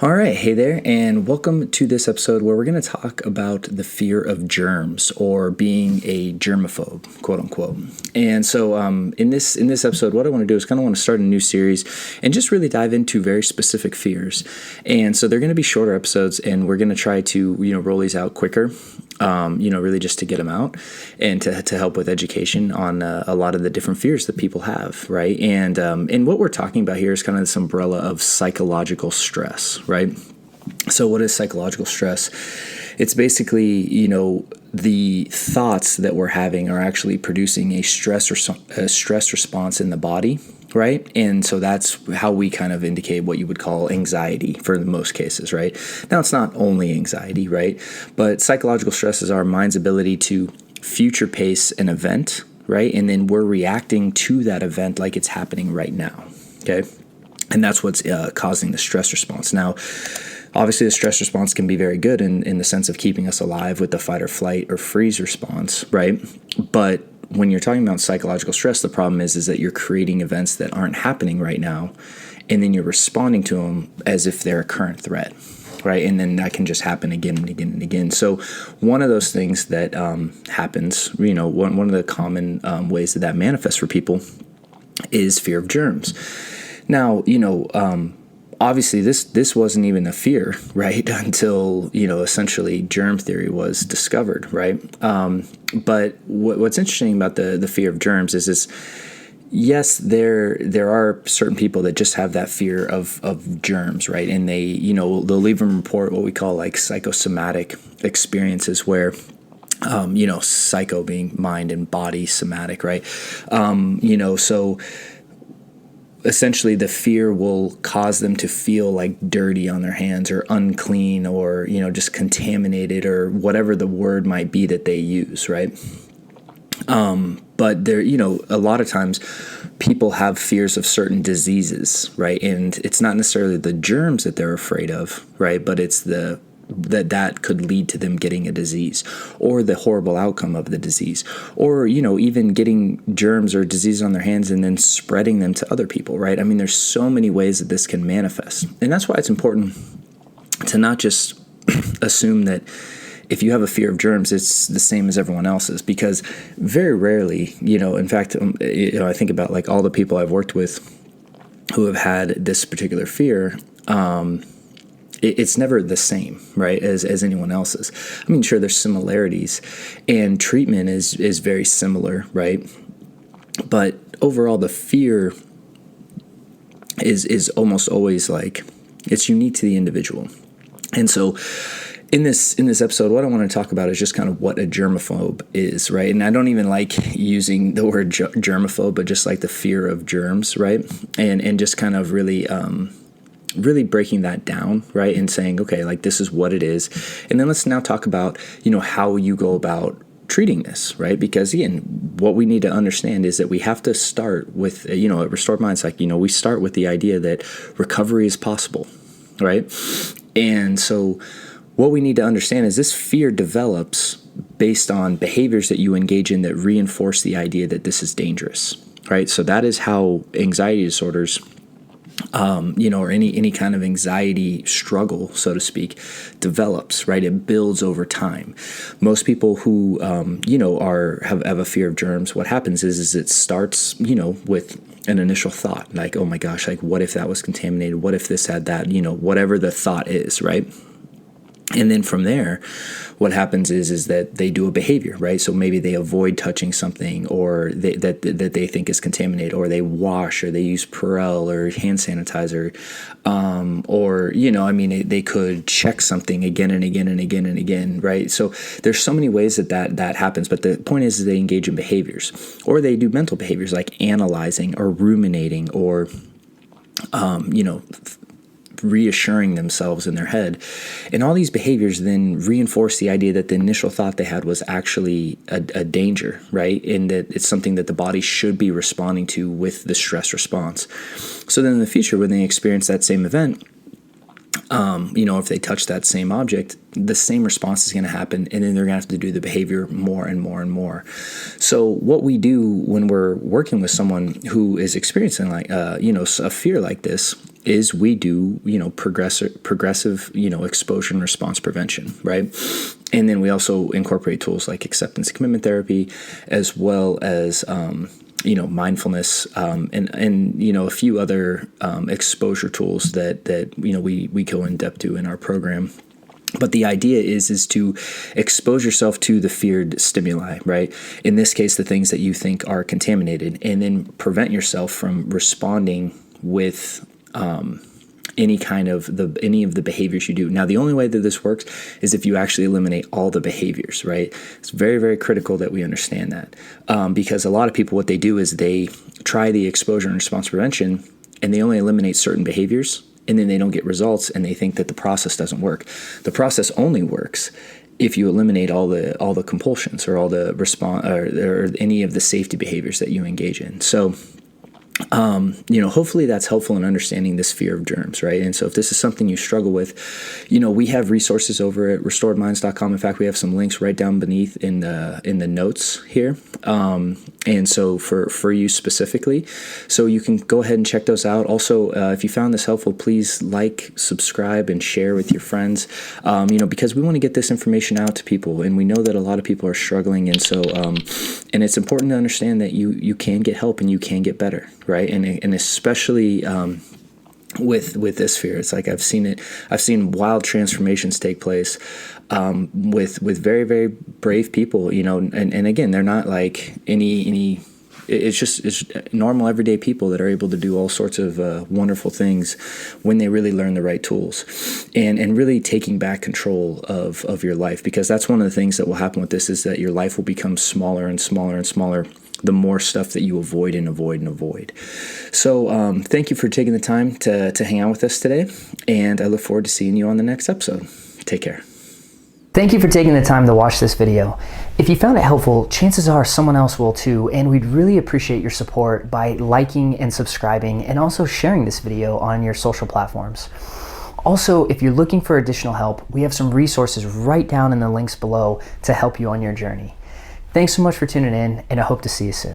All right, hey there, and welcome to this episode where we're going to talk about the fear of germs or being a germaphobe, quote unquote. And so, in this episode, what I want to do is kind of want to start a new series and just really dive into very specific fears. And so they're going to be shorter episodes, and we're going to try to roll these out quicker. Really just to get them out and to help with education on a lot of the different fears that people have, right? And what we're talking about here is kind of this umbrella of psychological stress, right? So what is psychological stress? It's basically, the thoughts that we're having are actually producing a stress response in the body, right? And so that's how we kind of indicate what you would call anxiety for the most cases, right? Now, it's not only anxiety, right? But psychological stress is our mind's ability to future pace an event, right? And then we're reacting to that event like it's happening right now, okay? And that's what's causing the stress response. Now, obviously, the stress response can be very good in the sense of keeping us alive with the fight or flight or freeze response, right? But when you're talking about psychological stress, the problem is that you're creating events that aren't happening right now, and then you're responding to them as if they're a current threat, right? And then that can just happen again and again and again. So one of those things that happens, one of the common ways that manifests for people is fear of germs. Now, obviously, this wasn't even a fear, right, until, essentially germ theory was discovered, right? But what's interesting about the fear of germs is yes, there are certain people that just have that fear of germs, right? And they, they'll even report what we call like psychosomatic experiences where, psycho being mind and body, somatic, right? So essentially the fear will cause them to feel like dirty on their hands or unclean or, just contaminated or whatever the word might be that they use, right? But there, a lot of times people have fears of certain diseases, right? And it's not necessarily the germs that they're afraid of, right? But it's that could lead to them getting a disease or the horrible outcome of the disease or, even getting germs or disease on their hands and then spreading them to other people, right? I mean, there's so many ways that this can manifest. And that's why it's important to not just assume that if you have a fear of germs, it's the same as everyone else's, because very rarely, in fact, I think about like all the people I've worked with who have had this particular fear, it's never the same, right, as anyone else's. I mean, sure, there's similarities, and treatment is very similar, right? But overall, the fear is almost always like it's unique to the individual. And so in this episode, what I want to talk about is just kind of what a germaphobe is, right? And I don't even like using the word germaphobe, but just like the fear of germs, right? And just kind of really breaking that down, right? And saying, okay, like this is what it is. And then let's now talk about, how you go about treating this, right? Because again, what we need to understand is that we have to start with, at Restored Minds, like, we start with the idea that recovery is possible, right? And so what we need to understand is this fear develops based on behaviors that you engage in that reinforce the idea that this is dangerous, right? So that is how anxiety disorders or any kind of anxiety struggle, so to speak, develops, right? It builds over time. Most people who, have a fear of germs, what happens is it starts, with an initial thought, like, oh my gosh, like what if that was contaminated? What if this had that, whatever the thought is, right? And then from there, what happens is that they do a behavior, right? So maybe they avoid touching something or that they think is contaminated, or they wash, or they use Purell or hand sanitizer, or they could check something again and again and again and again, right? So there's so many ways that happens, but the point is they engage in behaviors, or they do mental behaviors like analyzing or ruminating or reassuring themselves in their head. And all these behaviors then reinforce the idea that the initial thought they had was actually a danger, right? And that it's something that the body should be responding to with the stress response. So then in the future, when they experience that same event, if they touch that same object, the same response is going to happen, and then they're going to have to do the behavior more and more and more. So what we do when we're working with someone who is experiencing like, a fear like this is we do, progressive, exposure and response prevention, right? And then we also incorporate tools like acceptance and commitment therapy, as well as, mindfulness, and a few other exposure tools that we go in depth to in our program. But the idea is to expose yourself to the feared stimuli, right? In this case, the things that you think are contaminated, and then prevent yourself from responding with any of the behaviors you do. Now, the only way that this works is if you actually eliminate all the behaviors, right? It's very, very critical that we understand that, because a lot of people, what they do is they try the exposure and response prevention, and they only eliminate certain behaviors, and then they don't get results, and they think that the process doesn't work. The process only works if you eliminate all the compulsions or all the or any of the safety behaviors that you engage in. So, hopefully that's helpful in understanding this fear of germs, right? And so if this is something you struggle with, we have resources over at restoredminds.com. In fact, we have some links right down beneath in the notes here. And so for you specifically, so you can go ahead and check those out. Also, if you found this helpful, please like, subscribe, and share with your friends, because we want to get this information out to people, and we know that a lot of people are struggling. And so, and it's important to understand that you can get help and you can get better, right? And especially, with this fear, it's like I've seen wild transformations take place with very, very brave people, and again, they're not like it's normal everyday people that are able to do all sorts of wonderful things when they really learn the right tools, and really taking back control of your life, because that's one of the things that will happen with this, is that your life will become smaller and smaller and smaller the more stuff that you avoid and avoid and avoid. So thank you for taking the time to hang out with us today, and I look forward to seeing you on the next episode. Take care. Thank you for taking the time to watch this video. If you found it helpful, chances are someone else will too, and we'd really appreciate your support by liking and subscribing, and also sharing this video on your social platforms. Also, if you're looking for additional help, we have some resources right down in the links below to help you on your journey. Thanks so much for tuning in, and I hope to see you soon.